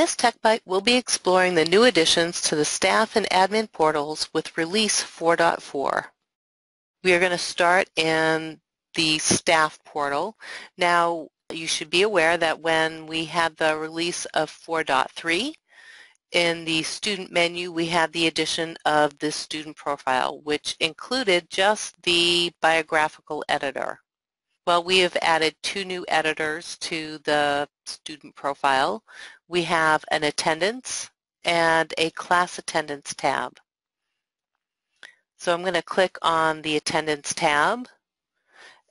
this Tech Bite, we'll be exploring the new additions to the staff and admin portals with release 4.4. We are going to start in the staff portal. Now, you should be aware that when we had the release of 4.3, in the student menu, we had the addition of this student profile, which included just the biographical editor. Well, we have added two new editors to the student profile. We have an attendance and a class attendance tab. So I'm going to click on the attendance tab,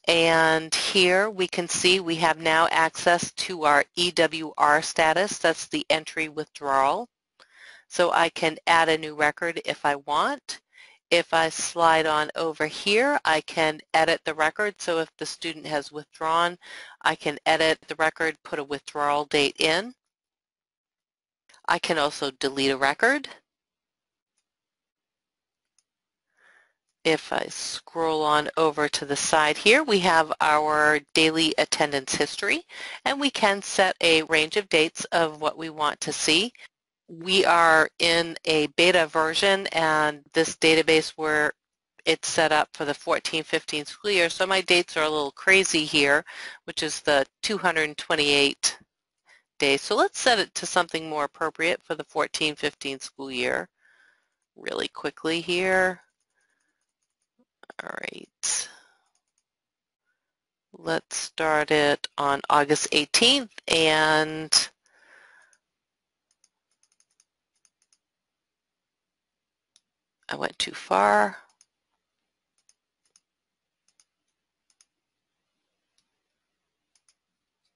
and here we can see we have now access to our EWR status. That's the entry withdrawal. So I can add a new record if I want. If I slide on over here, I can edit the record. So if the student has withdrawn, I can edit the record, put a withdrawal date in. I can also delete a record. If I scroll on over to the side here, we have our daily attendance history, and we can set a range of dates of what we want to see. We are in a beta version, and this database where it's set up for the 14-15 school year, so my dates are a little crazy here, which is the 228 days. So let's set it to something more appropriate for the 14-15 school year really quickly here. All right. Let's start it on August 18th, and I went too far.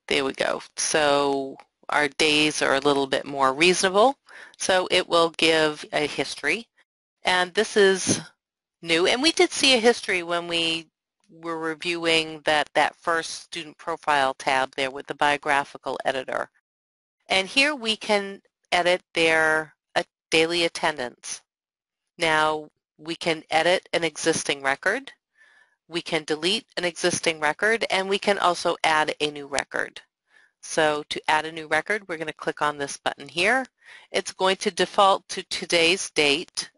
There we go. So our days are a little bit more reasonable. So it will give a history. And this is new. And we did see a history when we were reviewing that first student profile tab there with the biographical editor. And here we can edit their daily attendance. Now, we can edit an existing record, we can delete an existing record, and we can also add a new record. So to add a new record, we're going to click on this button here. It's going to default to today's date,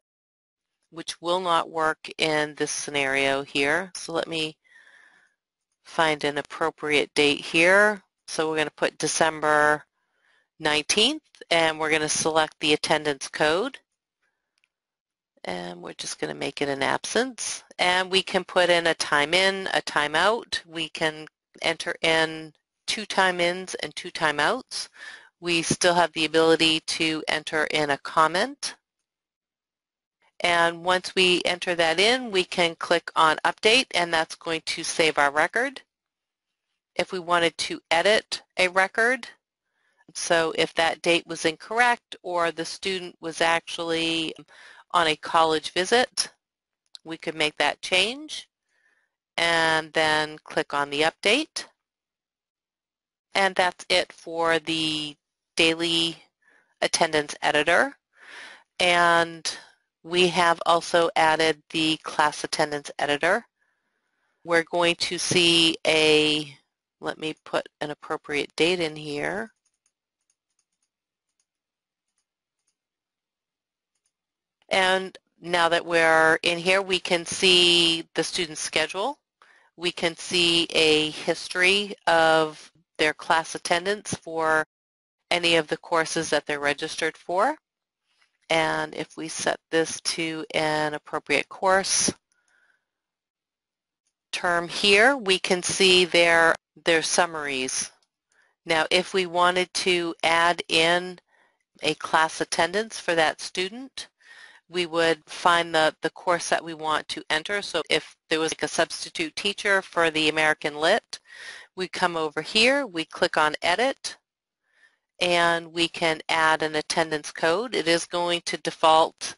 which will not work in this scenario here. So let me find an appropriate date here. So we're going to put December 19th, and we're going to select the attendance code. And we're just going to make it an absence. And we can put in, a time out. We can enter in 2 time-ins and 2 time-outs. We still have the ability to enter in a comment. And once we enter that in, we can click on Update, and that's going to save our record. If we wanted to edit a record, so if that date was incorrect or the student was actually on a college visit, we could make that change and then click on the update. And that's it for the daily attendance editor. And we have also added the class attendance editor. We're going to see let me put an appropriate date in here. And now that we're in here, we can see the student schedule. We can see a history of their class attendance for any of the courses that they're registered for. And if we set this to an appropriate course term here, we can see their summaries. Now, if we wanted to add in a class attendance for that student, we would find the course that we want to enter. So if there was like a substitute teacher for the American Lit, we come over here, we click on Edit, and we can add an attendance code. It is going to default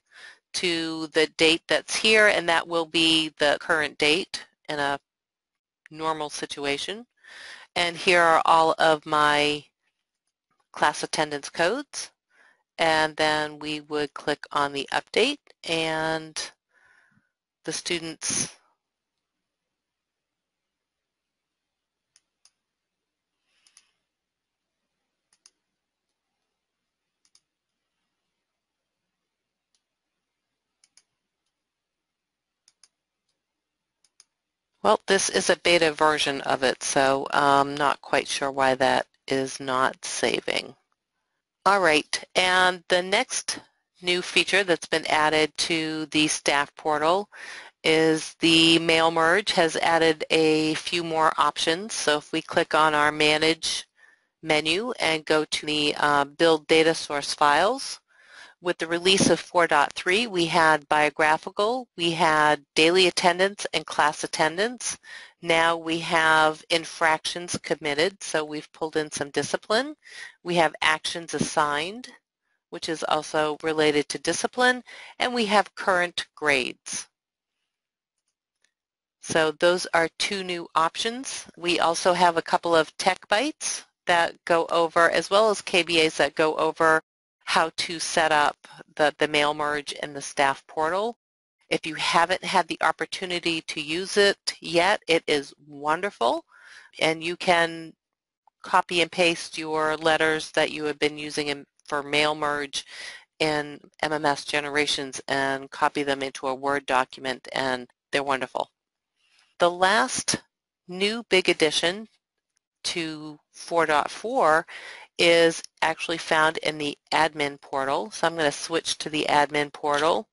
to the date that's here, and that will be the current date in a normal situation. And here are all of my class attendance codes. And then we would click on the update, and the students Well, this is a beta version of it, so I'm not quite sure why that is not saving. All right, and the next new feature that's been added to the staff portal is the mail merge has added a few more options. So if we click on our Manage menu and go to the Build Data Source Files, with the release of 4.3, we had biographical, we had daily attendance and class attendance. Now we have infractions committed, so we've pulled in some discipline. We have actions assigned, which is also related to discipline, and we have current grades. So those are two new options. We also have a couple of tech bites that go over, as well as KBAs that go over how to set up the mail merge in the staff portal. If you haven't had the opportunity to use it yet, it is wonderful, and you can copy and paste your letters that you have been using for mail merge in MMS Generations and copy them into a Word document, and they're wonderful. The last new big addition to 4.4 is actually found in the admin portal. So I'm going to switch to the admin portal.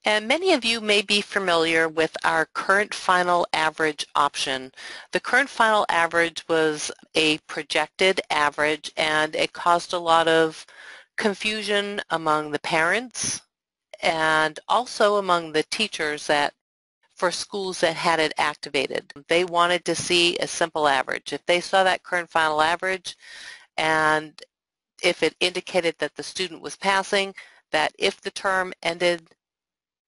And many of you may be familiar with our current final average option. The current final average was a projected average, and it caused a lot of confusion among the parents and also among the teachers that for schools that had it activated. They wanted to see a simple average. If they saw that current final average and if it indicated that the student was passing, that if the term ended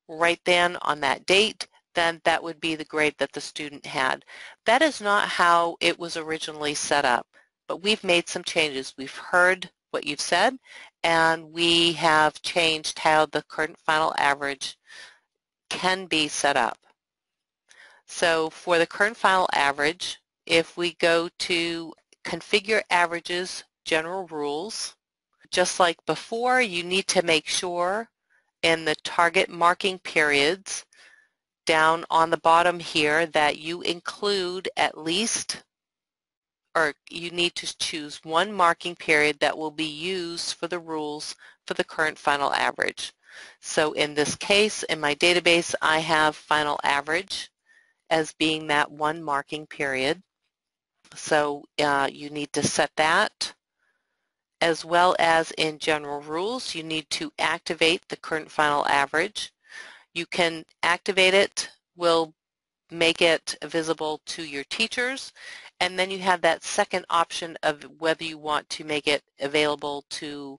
right then on that date, then that would be the grade that the student had. That is not how it was originally set up, but we've made some changes. We've heard what you've said, and we have changed how the current final average can be set up. So for the current final average, if we go to Configure Averages, General Rules, just like before, you need to make sure in the target marking periods down on the bottom here that you include at least, or you need to choose one marking period that will be used for the rules for the current final average. So in this case, in my database, I have final average as being that one marking period. So you need to set that, as well as in general rules, you need to activate the current final average. You can activate it, will make it visible to your teachers, and then you have that second option of whether you want to make it available to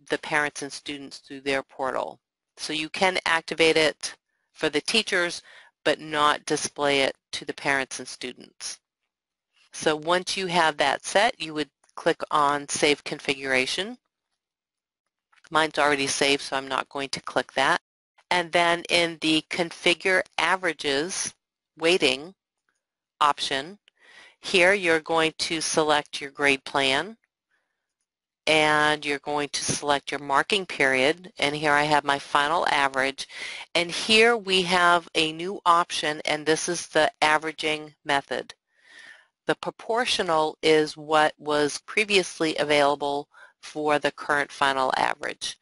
the parents and students through their portal. So you can activate it for the teachers, but not display it to the parents and students. So once you have that set, you would click on Save Configuration. Mine's already saved, so I'm not going to click that. And then in the Configure Averages weighting option, here you're going to select your grade plan, and you're going to select your marking period, and here I have my final average, and here we have a new option, and this is the averaging method. The proportional is what was previously available for the current final average.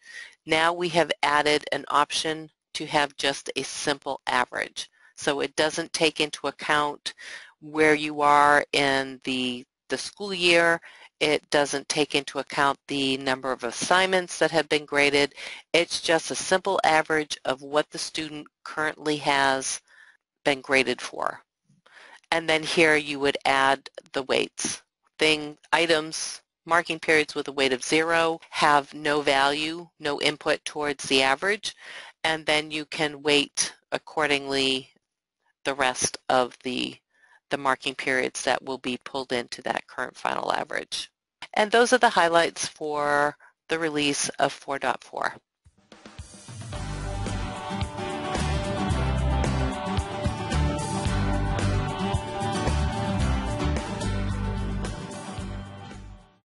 Now we have added an option to have just a simple average, so it doesn't take into account where you are in the school year. It doesn't take into account the number of assignments that have been graded. It's just a simple average of what the student currently has been graded for. And then here you would add the weights. Items, marking periods with a weight of 0 have no value, no input towards the average, and then you can weight accordingly the rest of the marking periods that will be pulled into that current final average. And those are the highlights for the release of 4.4.